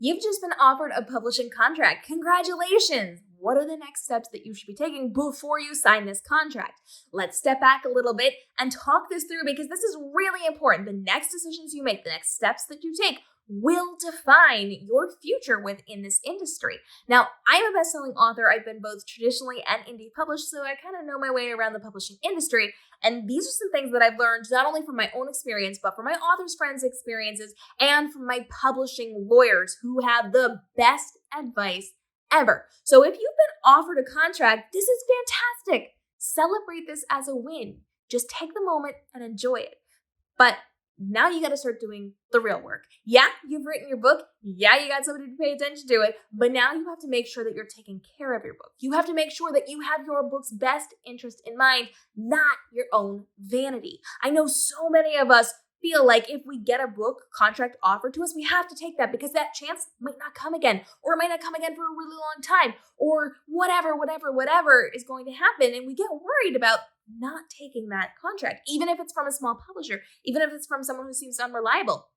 You've just been offered a publishing contract. Congratulations! What are the next steps that you should be taking before you sign this contract? Let's step back a little bit and talk this through because this is really important. The next decisions you make, the next steps that you take will define your future within this industry. Now, I'm a best-selling author. I've been both traditionally and indie published, so I kind of know my way around the publishing industry. And these are some things that I've learned not only from my own experience, but from my authors' friends' experiences and from my publishing lawyers who have the best advice ever. So if you've been offered a contract, this is fantastic. Celebrate this as a win. Just take the moment and enjoy it. But now you got to start doing the real work. Yeah, you've written your book. Yeah, you got somebody to pay attention to it. But now you have to make sure that you're taking care of your book. You have to make sure that you have your book's best interest in mind, not your own vanity. I know so many of us feel like if we get a book contract offered to us, we have to take that because that chance might not come again, or it might not come again for a really long time, or whatever is going to happen. And we get worried about not taking that contract, even if it's from a small publisher, even if it's from someone who seems unreliable,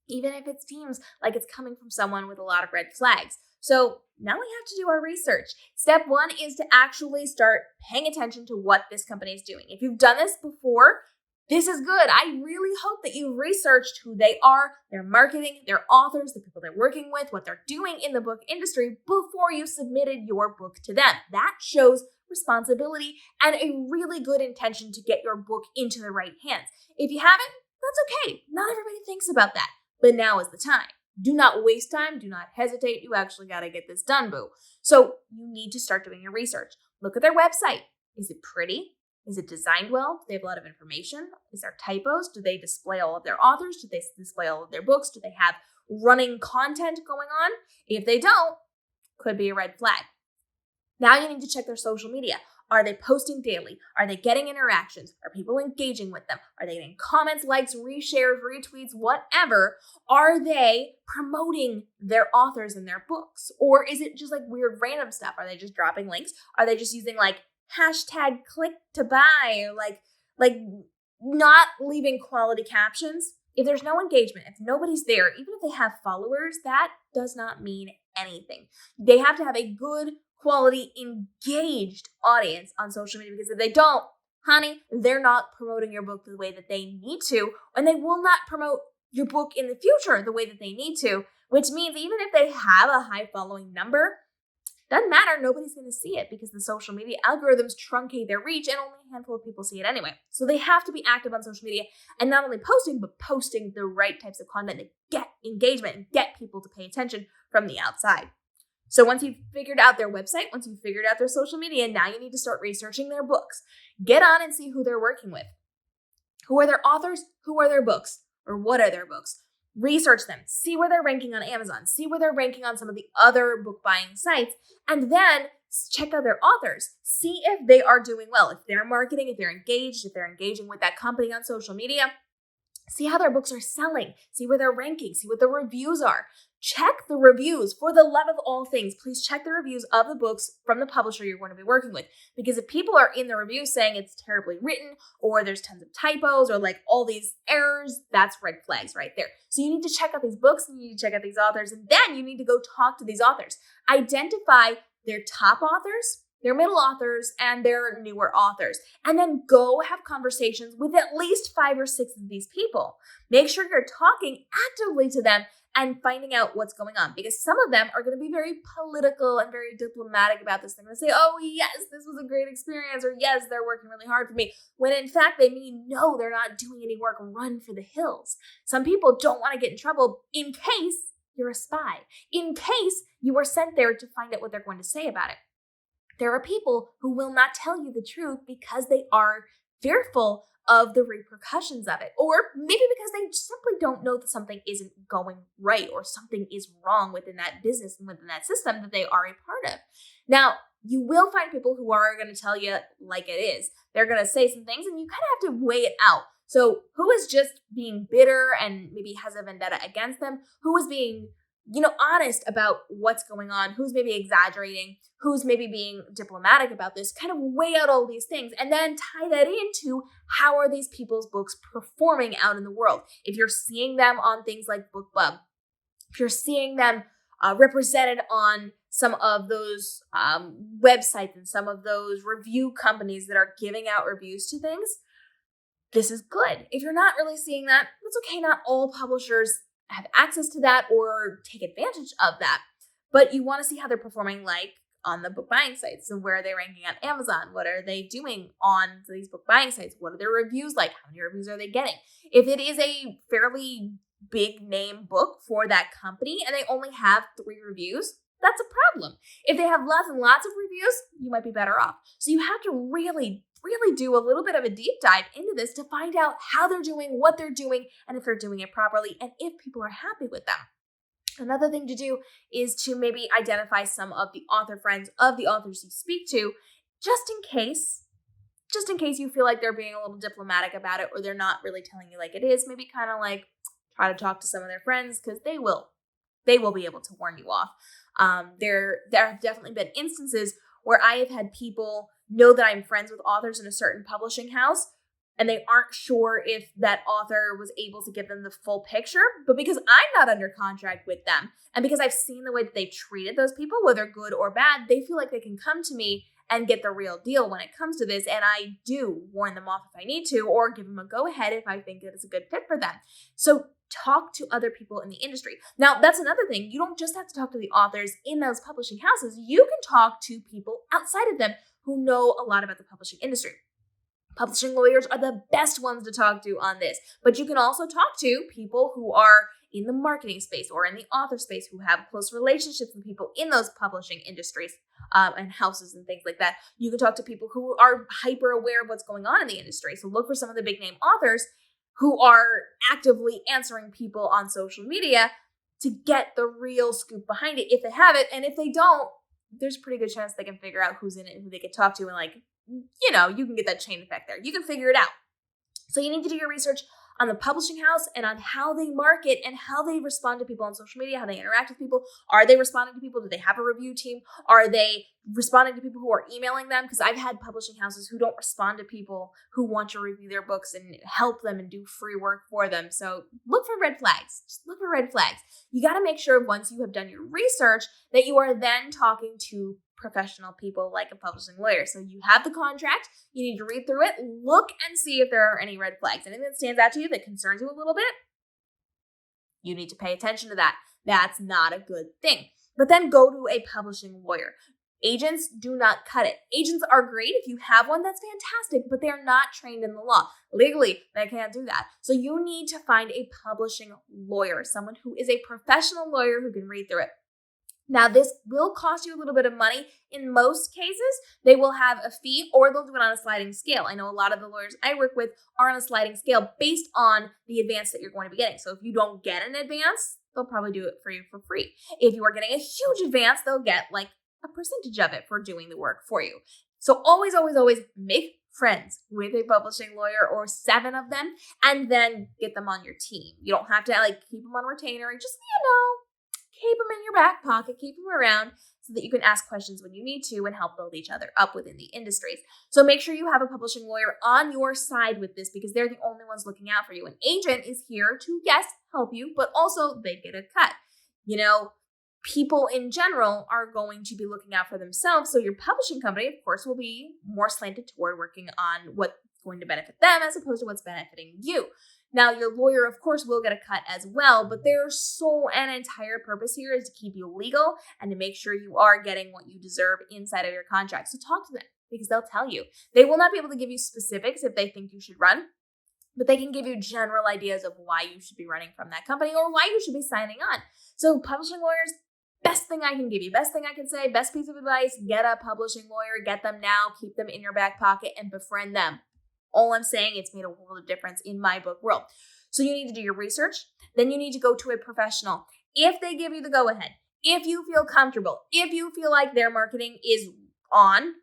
even if it seems like it's coming from someone with a lot of red flags. So now we have to do our research. Step one is to actually start paying attention to what this company is doing. If you've done this before, this is good. I really hope that you've researched who they are, their marketing, their authors, the people they're working with, what they're doing in the book industry before you submitted your book to them. That shows responsibility and a really good intention to get your book into the right hands. If you haven't, that's okay. Not everybody thinks about that, but now is the time. Do not waste time. Do not hesitate. You actually got to get this done, boo. So you need to start doing your research. Look at their website. Is it pretty? Is it designed well? Do they have a lot of information? Is there typos? Do they display all of their authors? Do they display all of their books? Do they have running content going on? If they don't, could be a red flag. Now you need to check their social media. Are they posting daily? Are they getting interactions? Are people engaging with them? Are they getting comments, likes, reshares, retweets, whatever? Are they promoting their authors and their books? Or is it just like weird random stuff? Are they just dropping links? Are they just using like hashtag click to buy, or like not leaving quality captions? If there's no engagement, if nobody's there, even if they have followers, that does not mean anything. They have to have a good quality engaged audience on social media, because if they don't, honey, they're not promoting your book the way that they need to, and they will not promote your book in the future the way that they need to, which means even if they have a high following number, doesn't matter, nobody's going to see it because the social media algorithms truncate their reach and only a handful of people see it anyway. So they have to be active on social media and not only posting, but posting the right types of content to get engagement and get people to pay attention from the outside. So once you've figured out their website, once you've figured out their social media, now you need to start researching their books. Get on and see who they're working with. Who are their authors? Who are their books? Or what are their books? Research them, see where they're ranking on Amazon, see where they're ranking on some of the other book buying sites, and then check out their authors. See if they are doing well, if they're marketing, if they're engaged, if they're engaging with that company on social media. See how their books are selling, see where they're ranking, see what the reviews are. Check the reviews. For the love of all things, please check the reviews of the books from the publisher you're going to be working with. Because if people are in the reviews saying it's terribly written, or there's tons of typos, or like all these errors, that's red flags right there. So you need to check out these books, and you need to check out these authors, and then you need to go talk to these authors. Identify their top authors, their middle authors, and their newer authors. And then go have conversations with at least 5 or 6 of these people. Make sure you're talking actively to them and finding out what's going on, because some of them are going to be very political and very diplomatic about this. They're going to say, oh, yes, this was a great experience, or yes, they're working really hard for me, when in fact they mean, no, they're not doing any work, run for the hills. Some people don't want to get in trouble in case you're a spy, in case you were sent there to find out what they're going to say about it. There are people who will not tell you the truth because they are fearful of the repercussions of it, or maybe because they simply don't know that something isn't going right or something is wrong within that business and within that system that they are a part of. Now, you will find people who are going to tell you like it is. They're going to say some things and you kind of have to weigh it out. So who is just being bitter and maybe has a vendetta against them? Who is being honest about what's going on, who's maybe exaggerating, who's maybe being diplomatic about this? Kind of weigh out all these things and then tie that into how are these people's books performing out in the world. If you're seeing them on things like BookBub, if you're seeing them represented on some of those websites and some of those review companies that are giving out reviews to things, this is good. If you're not really seeing that, that's okay. Not all publishers have access to that or take advantage of that, but you want to see how they're performing, like on the book buying sites. So where are they ranking on Amazon? What are they doing on these book buying sites? What are their reviews like? How many reviews are they getting? If it is a fairly big name book for that company and they only have 3 reviews, that's a problem. If they have lots and lots of reviews, you might be better off. So you have to really do a little bit of a deep dive into this to find out how they're doing, what they're doing, and if they're doing it properly, and if people are happy with them. Another thing to do is to maybe identify some of the author friends of the authors you speak to, just in case you feel like they're being a little diplomatic about it, or they're not really telling you like it is. Maybe kind of like try to talk to some of their friends, because they will be able to warn you off. There have definitely been instances where I have had people know that I'm friends with authors in a certain publishing house, and they aren't sure if that author was able to give them the full picture. But because I'm not under contract with them, and because I've seen the way that they've treated those people, whether good or bad, they feel like they can come to me and get the real deal when it comes to this. And I do warn them off if I need to, or give them a go ahead if I think that it's a good fit for them. So talk to other people in the industry. Now, that's another thing. You don't just have to talk to the authors in those publishing houses. You can talk to people outside of them who know a lot about the publishing industry. Publishing lawyers are the best ones to talk to on this, but you can also talk to people who are in the marketing space or in the author space who have close relationships with people in those publishing industries and houses and things like that. You can talk to people who are hyper aware of what's going on in the industry. So look for some of the big name authors who are actively answering people on social media to get the real scoop behind it if they have it. And if they don't, there's a pretty good chance they can figure out who's in it and who they can talk to, and like, you know, you can get that chain effect there. You can figure it out. So you need to do your research on the publishing house and on how they market and how they respond to people on social media, how they interact with people. Are they responding to people? Do they have a review team? Are they responding to people who are emailing them? Because I've had publishing houses who don't respond to people who want to review their books and help them and do free work for them. So look for red flags. Just look for red flags. You got to make sure once you have done your research that you are then talking to professional people like a publishing lawyer. So you have the contract, you need to read through it, look and see if there are any red flags. Anything that stands out to you that concerns you a little bit, you need to pay attention to that. That's not a good thing. But then go to a publishing lawyer. Agents do not cut it. Agents are great. If you have one, that's fantastic, but they're not trained in the law. Legally, they can't do that. So you need to find a publishing lawyer, someone who is a professional lawyer who can read through it. Now, this will cost you a little bit of money. In most cases, they will have a fee or they'll do it on a sliding scale. I know a lot of the lawyers I work with are on a sliding scale based on the advance that you're going to be getting. So if you don't get an advance, they'll probably do it for you for free. If you are getting a huge advance, they'll get like a percentage of it for doing the work for you. So always make friends with a publishing lawyer or 7 of them, and then get them on your team. You don't have to like keep them on retainer. Just, keep them in your back pocket, keep them around so that you can ask questions when you need to and help build each other up within the industries. So make sure you have a publishing lawyer on your side with this, because they're the only ones looking out for you. An agent is here to, yes, help you, but also they get a cut. People in general are going to be looking out for themselves. So your publishing company, of course, will be more slanted toward working on what's going to benefit them as opposed to what's benefiting you. Now, your lawyer, of course, will get a cut as well, but their sole and entire purpose here is to keep you legal and to make sure you are getting what you deserve inside of your contract. So talk to them, because they'll tell you. They will not be able to give you specifics if they think you should run, but they can give you general ideas of why you should be running from that company or why you should be signing on. So publishing lawyers, best thing I can give you, best thing I can say, best piece of advice, get a publishing lawyer, get them now, keep them in your back pocket, and befriend them. All I'm saying, it's made a world of difference in my book world. So you need to do your research. Then you need to go to a professional. If they give you the go-ahead, if you feel comfortable, if you feel like their marketing is on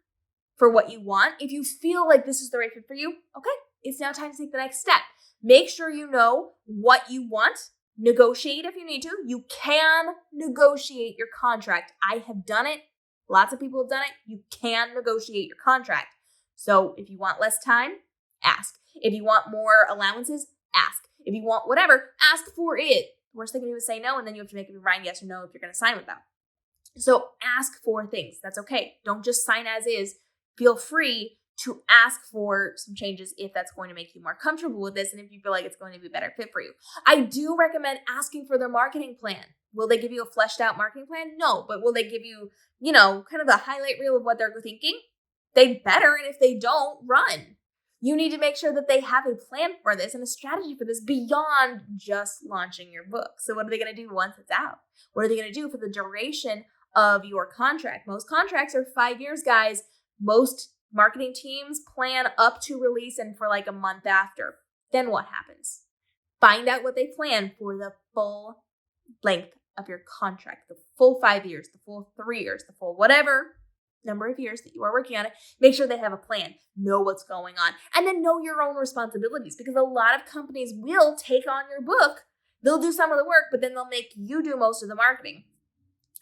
for what you want, if you feel like this is the right fit for you, okay, it's now time to take the next step. Make sure you know what you want. Negotiate if you need to. You can negotiate your contract. I have done it. Lots of people have done it. You can negotiate your contract. So if you want less time, ask. If you want more allowances, ask. If you want whatever, ask for it. The worst they can do is say no, and then you have to make a divine yes or no if you're going to sign with them. So ask for things. That's okay. Don't just sign as is. Feel free to ask for some changes if that's going to make you more comfortable with this and if you feel like it's going to be a better fit for you. I do recommend asking for their marketing plan. Will they give you a fleshed out marketing plan? No, but will they give you, kind of a highlight reel of what they're thinking? They better, and if they don't, run. You need to make sure that they have a plan for this and a strategy for this beyond just launching your book. So what are they going to do once it's out? What are they going to do for the duration of your contract? Most contracts are 5 years, guys. Most marketing teams plan up to release and for like a month after. Then what happens? Find out what they plan for the full length of your contract, the full 5 years, the full 3 years, the full whatever number of years that you are working on it. Make sure they have a plan, know what's going on, and then know your own responsibilities, because a lot of companies will take on your book. They'll do some of the work, but then they'll make you do most of the marketing.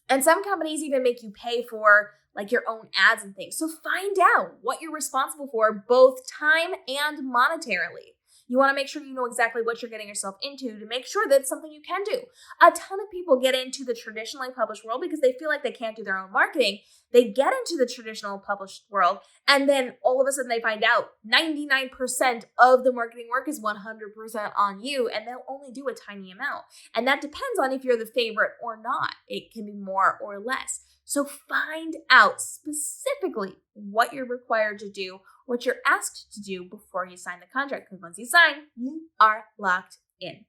And some companies even make you pay for like your own ads and things. So find out what you're responsible for, both time and monetarily. You want to make sure you know exactly what you're getting yourself into to make sure that it's something you can do. A ton of people get into the traditionally published world because they feel like they can't do their own marketing. They get into the traditional published world, and then all of a sudden they find out 99% of the marketing work is 100% on you, and they'll only do a tiny amount. And that depends on if you're the favorite or not. It can be more or less. So find out specifically what you're required to do, what you're asked to do before you sign the contract, because once you sign, you are locked in.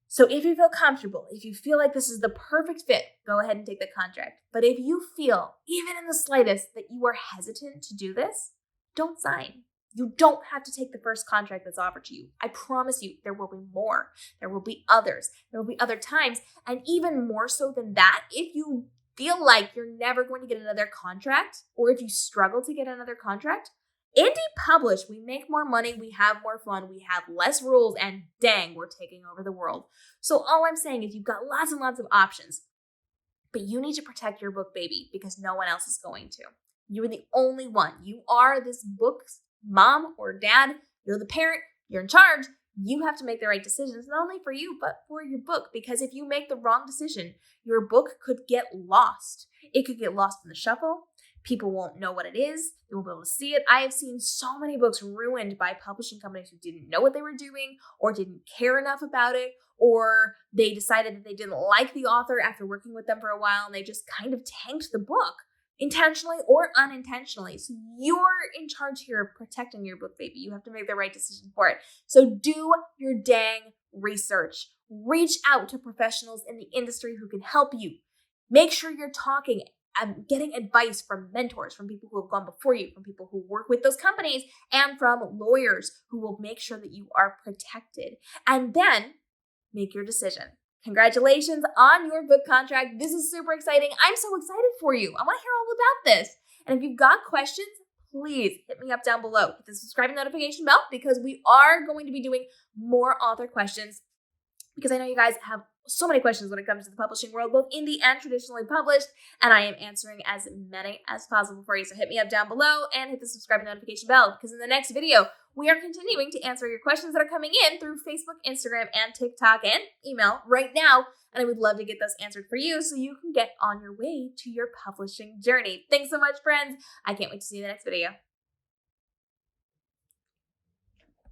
So if you feel comfortable, if you feel like this is the perfect fit, go ahead and take the contract. But if you feel, even in the slightest, that you are hesitant to do this, don't sign. You don't have to take the first contract that's offered to you. I promise you, there will be more. There will be others. There will be other times. And even more so than that, if you feel like you're never going to get another contract, or if you struggle to get another contract, indie publish, we make more money, we have more fun, we have less rules, and dang, we're taking over the world. So all I'm saying is you've got lots and lots of options, but you need to protect your book, baby, because no one else is going to. You are the only one. You are this book's mom or dad. You're the parent. You're in charge. You have to make the right decisions, not only for you, but for your book. Because if you make the wrong decision, your book could get lost. It could get lost in the shuffle. People won't know what it is. They won't be able to see it. I have seen so many books ruined by publishing companies who didn't know what they were doing, or didn't care enough about it, or they decided that they didn't like the author after working with them for a while, and they just kind of tanked the book, intentionally or unintentionally. So you're in charge here of protecting your book, baby. You have to make the right decision for it. So do your dang research. Reach out to professionals in the industry who can help you. Make sure you're talking and getting advice from mentors, from people who have gone before you, from people who work with those companies, and from lawyers who will make sure that you are protected. And then make your decision. Congratulations on your book contract. This is super exciting. I'm so excited for you. I want to hear all about this. And if you've got questions, please hit me up down below. Hit the subscribe notification bell, because we are going to be doing more author questions, because I know you guys have so many questions when it comes to the publishing world, both indie and traditionally published, and I am answering as many as possible for you. So hit me up down below and hit the subscribe notification bell, because in the next video, we are continuing to answer your questions that are coming in through Facebook, Instagram, and TikTok, and email right now. And I would love to get those answered for you so you can get on your way to your publishing journey. Thanks so much, friends. I can't wait to see you in the next video.